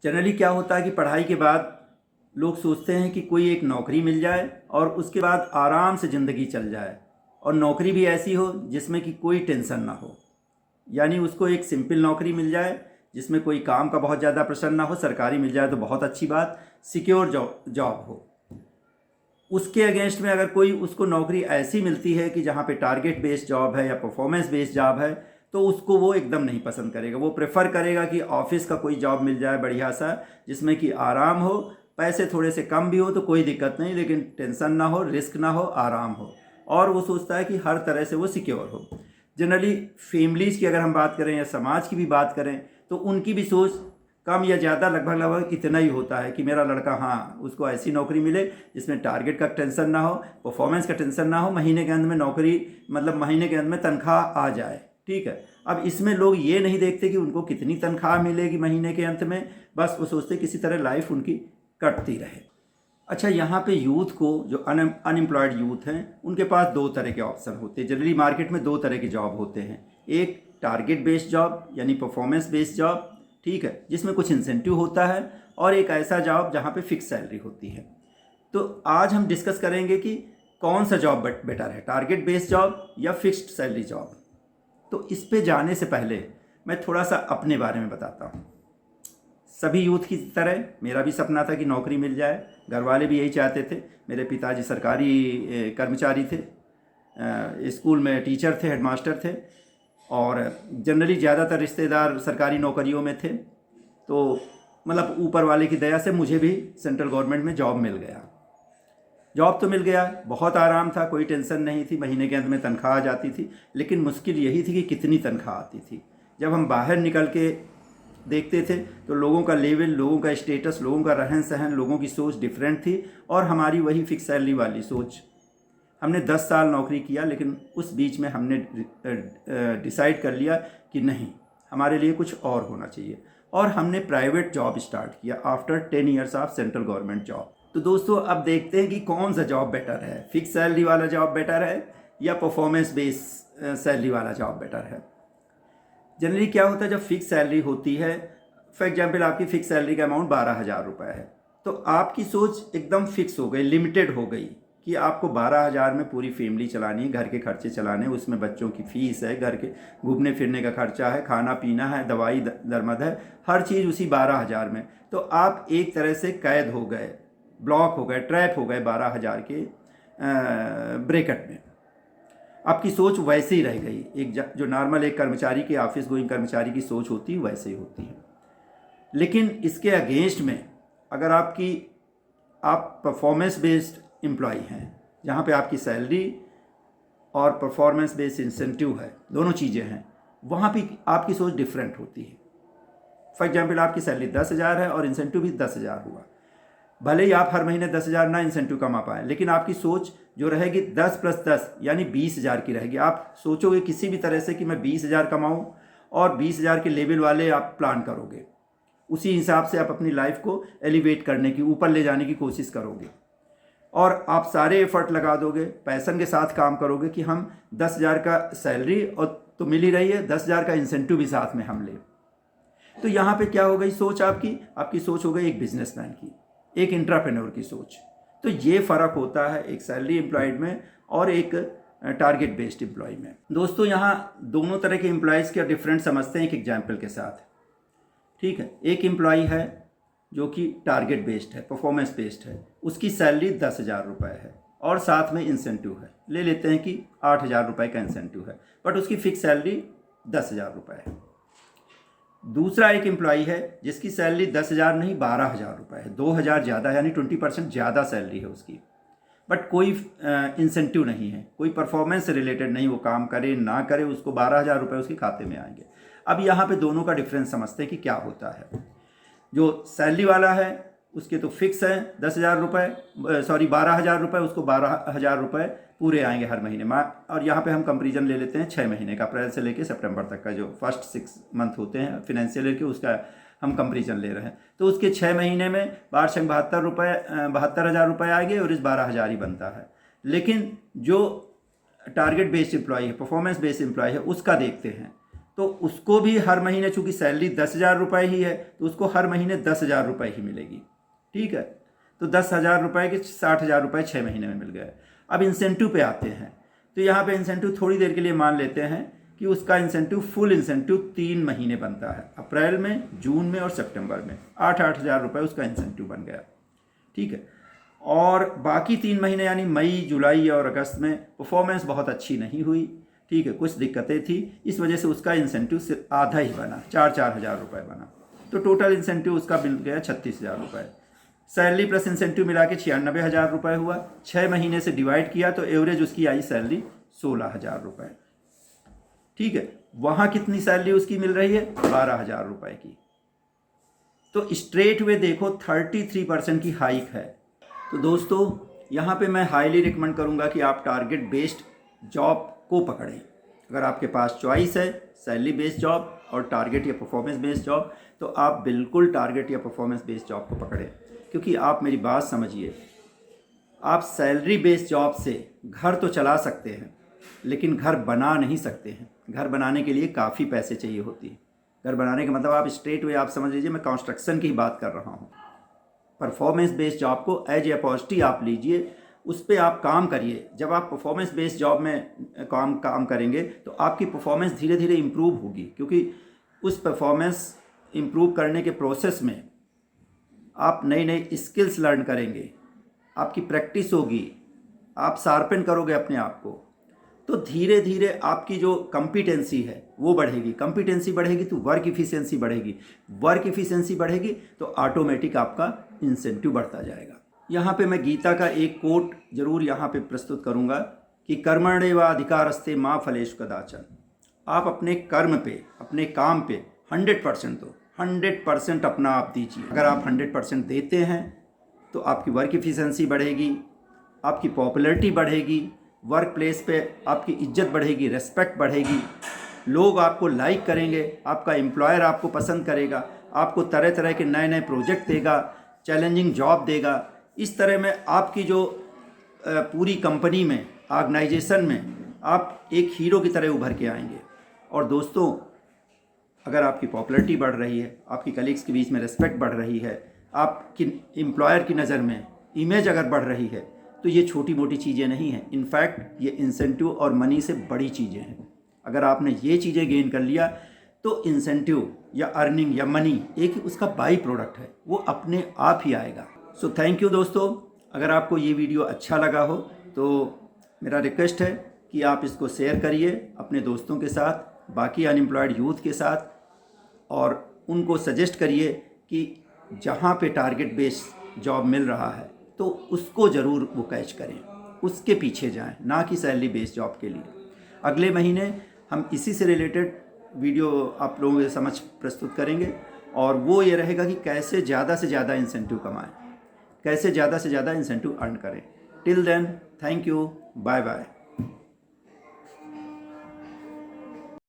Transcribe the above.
Generally क्या होता है कि पढ़ाई के बाद लोग सोचते हैं कि कोई एक नौकरी मिल जाए और उसके बाद आराम से ज़िंदगी चल जाए, और नौकरी भी ऐसी हो जिसमें कि कोई टेंशन ना हो। यानी उसको एक सिंपल नौकरी मिल जाए जिसमें कोई काम का बहुत ज़्यादा प्रेशर ना हो। सरकारी मिल जाए तो बहुत अच्छी बात, सिक्योर जॉब हो। उसके अगेंस्ट में अगर कोई उसको नौकरी ऐसी मिलती है कि जहाँ पे टारगेट बेस्ड जॉब है या परफॉर्मेंस बेस्ड जॉब है, तो उसको वो एकदम नहीं पसंद करेगा। वो प्रेफर करेगा कि ऑफिस का कोई जॉब मिल जाए बढ़िया सा, जिसमें कि आराम हो, पैसे थोड़े से कम भी हो तो कोई दिक्कत नहीं, लेकिन टेंशन ना हो, रिस्क ना हो, आराम हो। और वो सोचता है कि हर तरह से वो सिक्योर हो। जनरली फैमिलीज़ की अगर हम बात करें या समाज की भी बात करें तो उनकी भी सोच कम या ज़्यादा लगभग इतना ही होता है कि मेरा लड़का, हाँ, उसको ऐसी नौकरी मिले जिसमें टारगेट का टेंशन ना हो, परफॉर्मेंस का टेंशन ना हो, महीने के अंत में नौकरी, मतलब महीने के अंत में तनख्वाह आ जाए। ठीक है। अब इसमें लोग ये नहीं देखते कि उनको कितनी तनख्वाह मिलेगी महीने के अंत में, बस वो सोचते किसी तरह लाइफ उनकी कटती रहे। अच्छा, यहाँ पे यूथ को, जो अनएम्प्लॉयड यूथ हैं, उनके पास दो तरह के ऑप्शन होते हैं। जनरली मार्केट में दो तरह के जॉब होते हैं। एक टारगेट बेस्ड जॉब यानी परफॉर्मेंस बेस्ड जॉब, ठीक है, जिसमें कुछ इंसेंटिव होता है, और एक ऐसा जॉब जहाँ पे फिक्स सैलरी होती है। तो आज हम डिस्कस करेंगे कि कौन सा जॉब बेटर है, टारगेट बेस्ड जॉब या फिक्स्ड सैलरी जॉब। तो इस पे जाने से पहले मैं थोड़ा सा अपने बारे में बताता हूँ। सभी यूथ की तरह मेरा भी सपना था कि नौकरी मिल जाए। घर वाले भी यही चाहते थे। मेरे पिताजी सरकारी कर्मचारी थे, स्कूल में टीचर थे, हेडमास्टर थे, और जनरली ज़्यादातर रिश्तेदार सरकारी नौकरियों में थे। तो मतलब ऊपर वाले की दया से मुझे भी सेंट्रल गवर्नमेंट में जॉब मिल गया। जॉब तो मिल गया, बहुत आराम था, कोई टेंशन नहीं थी, महीने के अंत में तनख्वाह आ जाती थी। लेकिन मुश्किल यही थी कि कितनी तनख्वाह आती थी। जब हम बाहर निकल के देखते थे तो लोगों का लेवल, लोगों का स्टेटस, लोगों का रहन सहन, लोगों की सोच डिफरेंट थी, और हमारी वही फिक्स सैलरी वाली सोच। हमने 10 साल नौकरी किया, लेकिन उस बीच में हमने डिसाइड कर लिया कि नहीं, हमारे लिए कुछ और होना चाहिए, और हमने प्राइवेट जॉब स्टार्ट किया after 10 years of central government job. तो दोस्तों, अब देखते हैं कि कौन सा जॉब बेटर है, फिक्स सैलरी वाला जॉब बेटर है या परफॉर्मेंस बेस्ड सैलरी वाला जॉब बेटर है। जनरली क्या होता है, जब फिक्स सैलरी होती है, फॉर एग्जाम्पल आपकी फिक्स सैलरी का अमाउंट 12,000 रुपये है, तो आपकी सोच एकदम फिक्स हो गई, लिमिटेड हो गई कि आपको 12,000 में पूरी फैमिली चलानी है, घर के खर्चे चलाने, उसमें बच्चों की फ़ीस है, घर के घूमने फिरने का खर्चा है, खाना पीना है, दवाई दरमद है, हर चीज़ उसी 12,000 में। तो आप एक तरह से कैद हो गए, ब्लॉक हो गए, ट्रैप हो गए 12,000 के ब्रैकेट में। आपकी सोच वैसे ही रह गई, एक जो नॉर्मल एक कर्मचारी की, ऑफिस गोइंग कर्मचारी की सोच होती है, वैसे ही होती है। लेकिन इसके अगेंस्ट में अगर आप परफॉर्मेंस बेस्ड एम्प्लॉय हैं, जहाँ पे आपकी सैलरी और परफॉर्मेंस बेस्ड इंसेंटिव है, दोनों चीज़ें हैं, वहाँ पे आपकी सोच डिफरेंट होती है। फॉर एग्जाम्पल, आपकी सैलरी 10,000 है और इंसेंटिव भी 10,000 हुआ। भले ही आप हर महीने 10,000 ना इंसेंटिव कमा पाएँ, लेकिन आपकी सोच जो रहेगी 10 + 10 यानी 20,000 की रहेगी। आप सोचोगे किसी भी तरह से कि मैं 20,000 कमाऊँ, और 20,000 के लेवल वाले आप प्लान करोगे। उसी हिसाब से आप अपनी लाइफ को एलिवेट करने की, ऊपर ले जाने की कोशिश करोगे, और आप सारे एफर्ट लगा दोगे, पैशन के साथ काम करोगे कि हम 10,000 का सैलरी और तो मिल ही रही है, 10,000 का इंसेंटिव भी साथ में हम लें। तो यहाँ पे क्या हो गई सोच आपकी सोच हो गई एक बिजनेसमैन की, एक एंटरप्रेन्योर की सोच। तो ये फ़र्क होता है एक सैलरी एम्प्लॉयड में और एक टारगेट बेस्ड एम्प्लॉय में। दोस्तों, यहाँ दोनों तरह के एम्प्लॉयज़ का डिफरेंट समझते हैं एक एग्जाम्पल के साथ। ठीक है, एक एम्प्लॉय है जो कि टारगेट बेस्ड है, परफॉर्मेंस बेस्ड है, उसकी सैलरी 10,000 रुपये है और साथ में इंसेंटिव है। ले लेते हैं कि 8,000 रुपये का इंसेंटिव है, बट उसकी फिक्स सैलरी 10,000 रुपये है। दूसरा एक एम्प्लॉई है जिसकी सैलरी 10,000 नहीं 12,000 रुपये है, 2,000 ज़्यादा, यानी 20% ज़्यादा सैलरी है उसकी, बट कोई इंसेंटिव नहीं है, कोई परफॉर्मेंस से रिलेटेड नहीं, वो काम करे ना करे उसको 12,000 रुपये उसके खाते में आएंगे। अब यहाँ पे दोनों का डिफरेंस समझते हैं कि क्या होता है। जो सैलरी वाला है उसके तो फिक्स है 10,000 रुपये, 12,000 रुपये, उसको 12,000 रुपये पूरे आएंगे हर महीने में। और यहाँ पे हम कंपेरिजन ले लेते हैं 6 महीने का, अप्रैल से लेकर सितंबर तक का, जो फर्स्ट 6 मंथ होते हैं फिनेंशियल ईयर के, उसका हम कंपेरिजन ले रहे हैं। तो उसके 6 महीने में वार्षिक 72,000 रुपये आएंगे, और इस 12,000 ही बनता है। लेकिन जो टारगेट बेस्ड एम्प्लॉय है, परफॉर्मेंस बेस्ड एम्प्लॉय है, उसका देखते हैं। तो उसको भी हर महीने, चूँकि सैलरी 10,000 रुपये ही है, तो उसको हर महीने 10,000 रुपये ही मिलेगी। ठीक है, तो 10,000 रुपये के 60,000 रुपये 6 महीने में मिल गए। अब इंसेंटिव पे आते हैं, तो यहाँ पे इंसेंटिव थोड़ी देर के लिए मान लेते हैं कि उसका इंसेंटिव, फुल इंसेंटिव 3 महीने बनता है, अप्रैल में, जून में और सितंबर में 8-8 हज़ार रुपये उसका इंसेंटिव बन गया। ठीक है, और बाकी 3 महीने यानी मई, जुलाई और अगस्त में परफॉर्मेंस बहुत अच्छी नहीं हुई। ठीक है, कुछ दिक्कतें थी, इस वजह से उसका इंसेंटिव सिर्फ आधा ही बना, 4-4 हज़ार रुपये बना। तो टोटल इंसेंटिव उसका मिल गया 36,000 रुपये। सैलरी प्लस इंसेंटिव मिला के 96,000 रुपये हुआ। 6 महीने से डिवाइड किया तो एवरेज उसकी आई सैलरी 16,000 रुपये। ठीक है, वहाँ कितनी सैलरी उसकी मिल रही है? 12,000 रुपये की। तो स्ट्रेट वे देखो 33% की हाइक है। तो दोस्तों, यहाँ पे मैं हाईली रिकमेंड करूँगा कि आप टारगेट बेस्ड जॉब को पकड़ें। अगर आपके पास चॉइस है सैलरी बेस्ड जॉब और टारगेट या परफॉर्मेंस बेस्ड जॉब, तो आप बिल्कुल टारगेट या परफॉर्मेंस बेस्ड जॉब को पकड़ें। क्योंकि आप मेरी बात समझिए, आप सैलरी बेस्ड जॉब से घर तो चला सकते हैं, लेकिन घर बना नहीं सकते हैं। घर बनाने के लिए काफ़ी पैसे चाहिए होती है। घर बनाने का मतलब आप स्ट्रेट वे आप समझ लीजिए, मैं कंस्ट्रक्शन की ही बात कर रहा हूँ। परफॉर्मेंस बेस्ड जॉब को एज ए अपॉर्चुनिटी आप लीजिए, उस पर आप काम करिए। जब आप परफॉर्मेंस बेस्ड जॉब में काम करेंगे तो आपकी परफॉर्मेंस धीरे धीरे इम्प्रूव होगी, क्योंकि उस परफॉर्मेंस इम्प्रूव करने के प्रोसेस में आप नई नई स्किल्स लर्न करेंगे, आपकी प्रैक्टिस होगी, आप शार्पन करोगे अपने आप को, तो धीरे धीरे आपकी जो कॉम्पिटेंसी है वो बढ़ेगी। कॉम्पिटेंसी बढ़ेगी तो वर्क इफ़िशिएंसी बढ़ेगी, वर्क इफ़िशिएंसी बढ़ेगी तो ऑटोमेटिक आपका इंसेंटिव बढ़ता जाएगा। यहाँ पे मैं गीता का एक कोट जरूर यहाँ पे प्रस्तुत करूँगा कि कर्मण्येव अधिकारस्ते मा फलेषु कदाचन। आप अपने कर्म पे, अपने काम पे 100% दो, 100% अपना आप दीजिए। अगर आप 100% देते हैं तो आपकी वर्क इफ़िशिएंसी बढ़ेगी, आपकी पॉपुलैरिटी बढ़ेगी, वर्क प्लेस पे आपकी इज्जत बढ़ेगी, रेस्पेक्ट बढ़ेगी, लोग आपको लाइक करेंगे, आपका एम्प्लॉयर आपको पसंद करेगा, आपको तरह तरह के नए नए प्रोजेक्ट देगा, चैलेंजिंग जॉब देगा। इस तरह में आपकी जो पूरी कंपनी में, ऑर्गेनाइजेशन में आप एक हीरो की तरह उभर के आएंगे। और दोस्तों, अगर आपकी पॉपुलैरिटी बढ़ रही है, आपकी कलीग्स के बीच में रेस्पेक्ट बढ़ रही है, आपकी एम्प्लॉयर की नज़र में इमेज अगर बढ़ रही है, तो ये छोटी मोटी चीज़ें नहीं हैं। इनफैक्ट ये इंसेंटिव और मनी से बड़ी चीज़ें हैं। अगर आपने ये चीज़ें गेन कर लिया तो इंसेंटिव या अर्निंग या मनी एक उसका बाई प्रोडक्ट है, वो अपने आप ही आएगा। सो थैंक यू दोस्तों। अगर आपको ये वीडियो अच्छा लगा हो तो मेरा रिक्वेस्ट है कि आप इसको शेयर करिए अपने दोस्तों के साथ, बाकी अनएम्प्लॉयड यूथ के साथ, और उनको सजेस्ट करिए कि जहाँ पे टारगेट बेस्ड जॉब मिल रहा है तो उसको ज़रूर वो कैच करें, उसके पीछे जाएं, ना कि सैलरी बेस्ड जॉब के लिए। अगले महीने हम इसी से रिलेटेड वीडियो आप लोगों के समझ प्रस्तुत करेंगे, और वो ये रहेगा कि कैसे ज़्यादा से ज़्यादा इंसेंटिव कमाएं, कैसे ज़्यादा से ज़्यादा इंसेंटिव अर्न करें। Till then, thank you, bye bye.